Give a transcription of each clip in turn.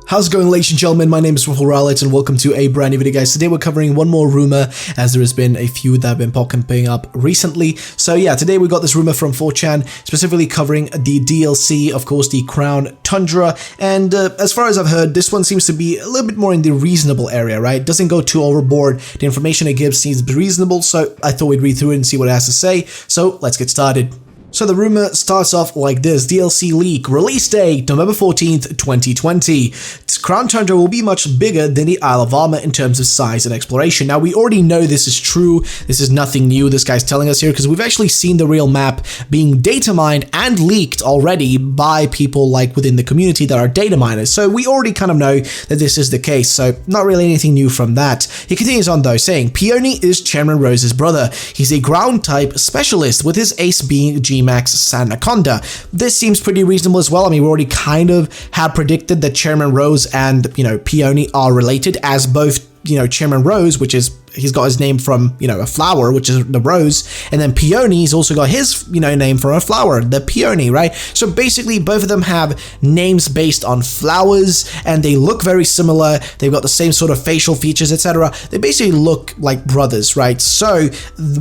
How's it going, ladies and gentlemen? My name is Rahul and welcome to a brand new video, guys. Today we're covering one more rumor, as there has been a few that have been popping up recently. So yeah, today we got this rumor from 4chan, specifically covering the DLC, of course, the Crown Tundra. And as far as I've heard, this one seems to be a little bit more in the reasonable area, right? Doesn't go too overboard. The information it gives seems reasonable, so I thought we'd read through it and see what it has to say. So let's get started. So the rumor starts off like this: DLC leak, release date November 14th, 2020. Crown Tundra will be much bigger than the Isle of Armor in terms of size and exploration. Now we already know this is true. This is nothing new this guy's telling us here, because we've actually seen the real map being data mined and leaked already by people like within the community that are data miners. So we already kind of know that this is the case, so not really anything new from that. He continues on though, saying Peony is Chairman Rose's brother. He's a ground type specialist, with his ace being Gmax Sanaconda. This seems pretty reasonable as well. I mean, we already kind of have predicted that Chairman Rose and, Peony are related, as both, Chairman Rose, which is, he's got his name from, a flower, which is the rose, and then Peony's also got his, name from a flower, the peony, right? So basically, both of them have names based on flowers, and they look very similar. They've got the same sort of facial features, etc. They basically look like brothers, right? So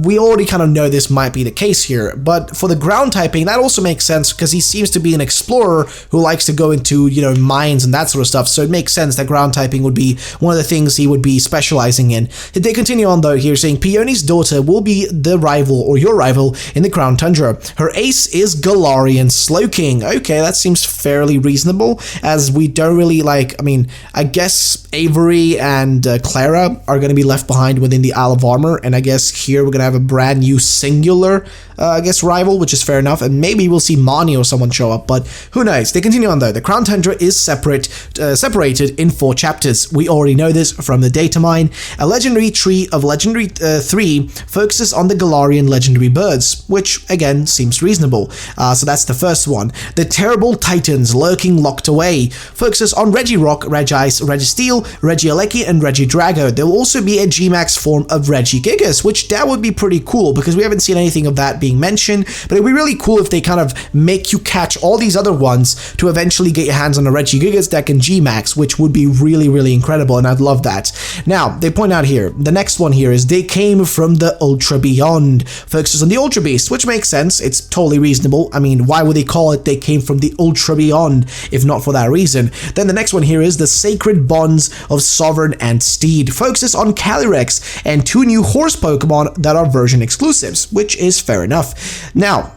we already kind of know this might be the case here, but for the ground typing, that also makes sense, because he seems to be an explorer who likes to go into, mines and that sort of stuff, so it makes sense that ground typing would be one of the things he would be specializing in. They continue on though here, saying Peony's daughter will be the rival, or your rival, in the Crown Tundra. Her ace is Galarian Slowking. Okay, that seems fairly reasonable, as we don't really I guess Avery and Clara are going to be left behind within the Isle of Armor, and I guess here we're going to have a brand new singular rival, which is fair enough, and maybe we'll see Marnie or someone show up, but who knows. They continue on though. The Crown Tundra is separated in 4 chapters. We already know this from the data mine. A legendary tree of Legendary 3 focuses on the Galarian legendary birds, which again seems reasonable. So that's the first one. The Terrible Titans Lurking Locked Away focuses on Regirock, Regice, Registeel, Regieleki, and Regidrago. There will also be a Gmax form of Regigigas, which that would be pretty cool, because we haven't seen anything of that being mentioned, but it'd be really cool if they kind of make you catch all these other ones to eventually get your hands on a Regigigas deck in Gmax, which would be really, really incredible, and I'd love that. Now, they point out here, the next one here is they came from the Ultra Beyond, focuses on the Ultra Beast, which makes sense. It's totally reasonable. I mean, why would they call it they came from the Ultra Beyond if not for that reason? Then the next one here is the Sacred Bonds of Sovereign and Steed, focuses on Calyrex and 2 new horse Pokemon that are version exclusives, which is fair enough. Now,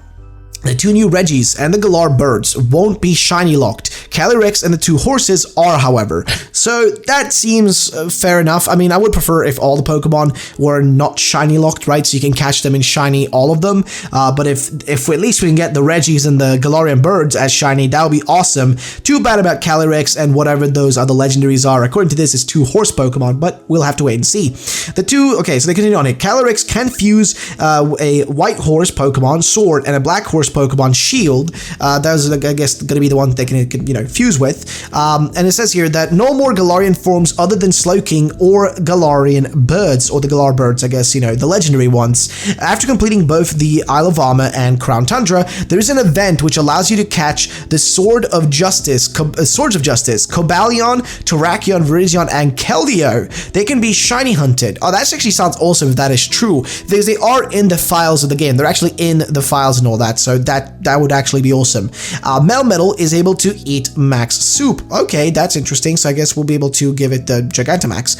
the 2 new Regis and the Galar birds won't be shiny locked. Calyrex and the 2 horses are, however. So that seems fair enough. I mean, I would prefer if all the Pokemon were not shiny locked, right? So you can catch them in shiny, all of them. But if at least we can get the Regis and the Galarian birds as shiny, that would be awesome. Too bad about Calyrex and whatever those other legendaries are. According to this, it's 2 horse Pokemon, but we'll have to wait and see. Okay, so they continue on here. Calyrex can fuse a white horse Pokemon Sword and a black horse Pokemon Shield. Those are, I guess, going to be the one they can, fuse with. And it says here that no more Galarian forms other than Slowking or Galarian birds, or the Galar birds, I guess, the legendary ones. After completing both the Isle of Armor and Crown Tundra, there is an event which allows you to catch the Swords of Justice, Cobalion, Terrakion, Virizion, and Keldeo. They can be shiny hunted. Oh, that actually sounds awesome if that is true, because they are in the files of the game. They're actually in the files and all that, so that would actually be awesome. Melmetal is able to eat max soup. Okay, that's interesting, so I guess we'll be able to give it the Gigantamax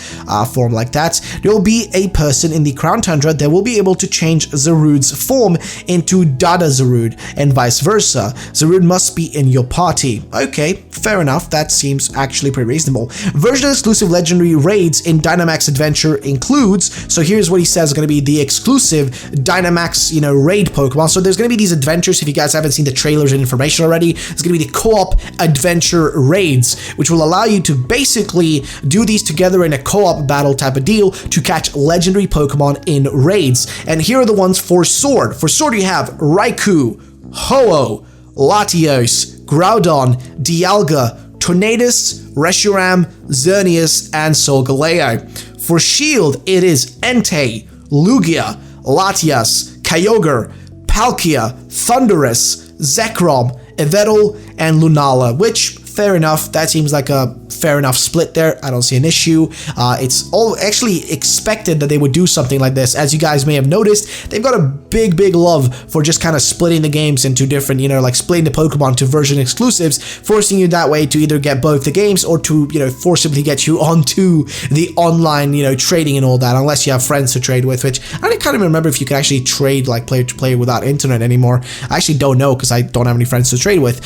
form like that. There will be a person in the Crown Tundra that will be able to change Zarude's form into Dada Zarude, and vice versa. Zarude must be in your party. Okay, fair enough, that seems actually pretty reasonable. Version exclusive legendary raids in Dynamax Adventure includes, so here's what he says is going to be the exclusive Dynamax, raid Pokemon. So there's going to be these adventures. If you guys haven't seen the trailers and information already, it's going to be the co-op adventure raids, which will allow you to basically do these together in a co-op battle type of deal to catch legendary Pokemon in raids. And here are the ones for Sword. For Sword, you have Raikou, Ho-Oh, Latios, Groudon, Dialga, Tornadus, Reshiram, Xerneas, and Solgaleo. For Shield, it is Entei, Lugia, Latias, Kyogre, Palkia, Thundurus, Zekrom, Yveltal, and Lunala, which, fair enough, that seems like a fair enough split there. I don't see an issue. It's all actually expected that they would do something like this. As you guys may have noticed, they've got a big love for just kind of splitting the games into different, you know, like splitting the Pokemon to version exclusives, forcing you that way to either get both the games or to, you know, forcibly get you onto the online, you know, trading and all that, unless you have friends to trade with, which I can't even remember if you can actually trade like player to player without internet anymore. I actually don't know because I don't have any friends to trade with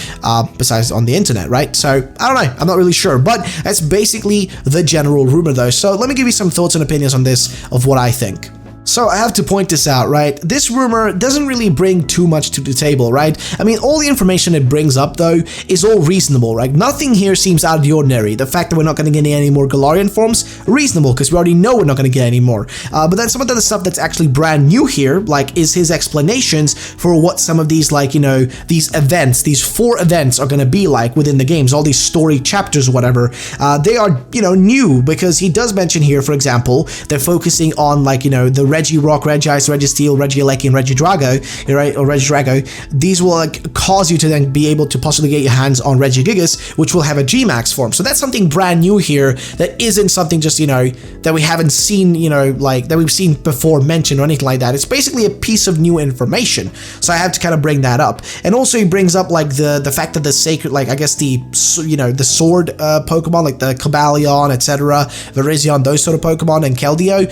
besides on the internet, right? So I don't know, I'm not really sure, but that's basically the general rumor though. So let me give you some thoughts and opinions on this of what I think. So I have to point this out, right? This rumor doesn't really bring too much to the table, right? I mean, all the information it brings up, though, is all reasonable, right? Nothing here seems out of the ordinary. The fact that we're not going to get any more Galarian forms, reasonable, because we already know we're not going to get any more. But then some of the stuff that's actually brand new here, like, is his explanations for what some of these, like, you know, these events, these 4 events are going to be like within the games, all these story chapters or whatever. They are, you know, new, because he does mention here, for example, they're focusing on, like, you know, the Regirock, Regice, Registeel, Regieleki, and Regidrago, right, or Regidrago. These will like cause you to then be able to possibly get your hands on Regigigas, which will have a Gmax form. So that's something brand new here that isn't something just, you know, that we haven't seen, you know, like that we've seen before mentioned or anything like that. It's basically a piece of new information. So I have to kind of bring that up. And also he brings up like the fact that the sacred, like I guess the, you know, the sword Pokemon, like the Cobalion, etc., Virizion, those sort of Pokemon, and Keldeo,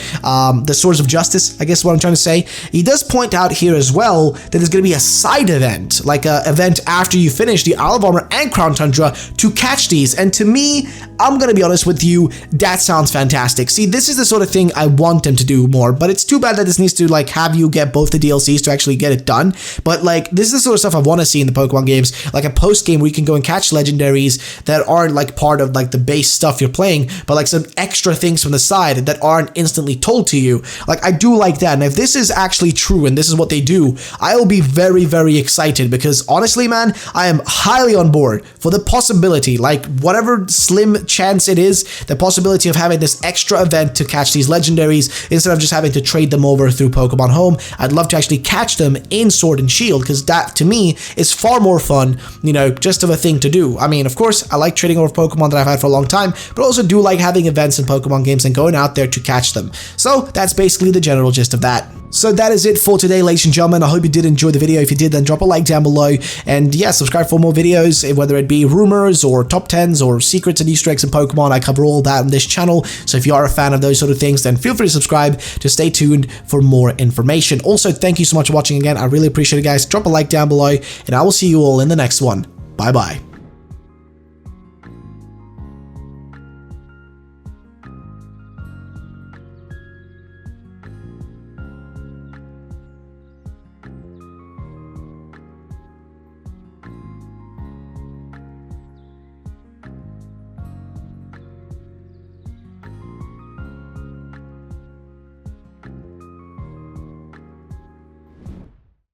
the Swords of Justice, I guess what I'm trying to say. He does point out here as well that there's going to be a side event, like an event after you finish the Isle of Armor and Crown Tundra to catch these. And to me, I'm going to be honest with you, that sounds fantastic. See, this is the sort of thing I want them to do more, but it's too bad that this needs to like have you get both the DLCs to actually get it done. But like, this is the sort of stuff I want to see in the Pokemon games, like a post game where you can go and catch legendaries that aren't like part of like the base stuff you're playing, but like some extra things from the side that aren't instantly told to you. Like, I do like that, and if this is actually true and this is what they do, I will be very excited, because honestly, man, I am highly on board for the possibility, like whatever slim chance it is, the possibility of having this extra event to catch these legendaries instead of just having to trade them over through Pokemon Home. I'd love to actually catch them in Sword and Shield, because that to me is far more fun, you know, just of a thing to do. I mean, of course, I like trading over Pokemon that I've had for a long time, but also do like having events in Pokemon games and going out there to catch them. So that's basically the general gist of that. So that is it for today, ladies and gentlemen. I hope you did enjoy the video. If you did, then drop a like down below. And yeah, subscribe for more videos, whether it be rumors or top 10s or secrets and Easter eggs in Pokemon. I cover all that on this channel. So if you are a fan of those sort of things, then feel free to subscribe to stay tuned for more information. Also, thank you so much for watching again. I really appreciate it, guys. Drop a like down below, and I will see you all in the next one. Bye-bye.